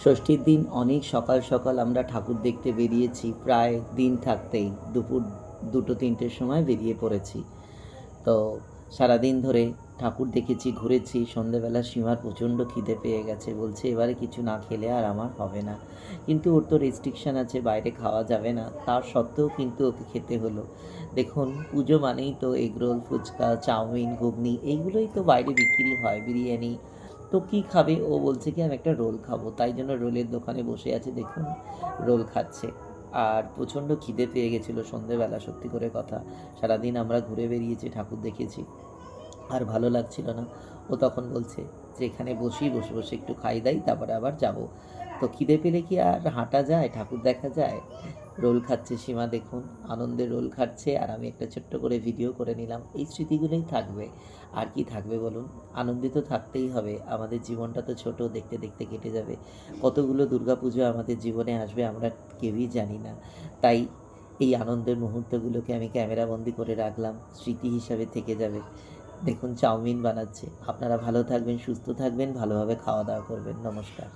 ষষ্ঠীর দিন অনেক সকাল সকাল আমরা ঠাকুর দেখতে বেরিয়েছি, প্রায় দিন থাকতেই দুপুর 2-3টের সময় বেরিয়ে পড়েছি। তো সারাদিন ধরে ঠাকুর দেখেছি, ঘুরেছি। সন্ধেবেলা সীমার প্রচণ্ড খিদে পেয়ে গেছে, বলছে এবারে কিছু না খেলে আর আমার হবে না। কিন্তু ওর তো রেস্ট্রিকশান আছে, বাইরে খাওয়া যাবে না, তার সত্ত্বেও কিন্তু ওকে খেতে হলো। দেখুন, পুজো মানেই তো এগরোল, ফুচকা, চাউমিন, ঘুগনি এইগুলোই তো বাইরে বিক্রি হয়, বিরিয়ানি। তো কী খাবে? ও বলছে কি আমি একটা রোল খাবো, তাই জন্য রোলের দোকানে বসে আছে, দেখুন রোল খাচ্ছে। আর প্রচণ্ড খিদে পেয়ে গেছিলো সন্ধেবেলা, সত্যি করে কথা। সারাদিন আমরা ঘুরে বেরিয়েছি, ঠাকুর দেখেছি, আর ভালো লাগছিল না। ও তখন বলছে যে এখানে বসে বসে একটু খাই দাই, তারপরে আবার যাব। তো খিদে পেলে কি আর হাঁটা যায়, ঠাকুর দেখা যায়? রোল খাচ্ছে সীমা, দেখুন আনন্দে রোল খাচ্ছে, আর আমি একটা ছোট্ট করে ভিডিও করে নিলাম। এই স্মৃতিগুলোই থাকবে, আর কি থাকবে বলুন? আনন্দিত থাকতেই হবে, আমাদের জীবনটা তো ছোট, দেখতে দেখতে কেটে যাবে। কতগুলো দুর্গাপুজো আমাদের জীবনে আসবে আমরা কেউই জানি না। তাই এই আনন্দের মুহূর্তগুলোকে আমি ক্যামেরাবন্দি করে রাখলাম, স্মৃতি হিসাবে থেকে যাবে। দেখুন চাউমিন বানাচ্ছে। আপনারা ভালো থাকবেন, সুস্থ থাকবেন, ভালোভাবে খাওয়া দাওয়া করবেন। নমস্কার।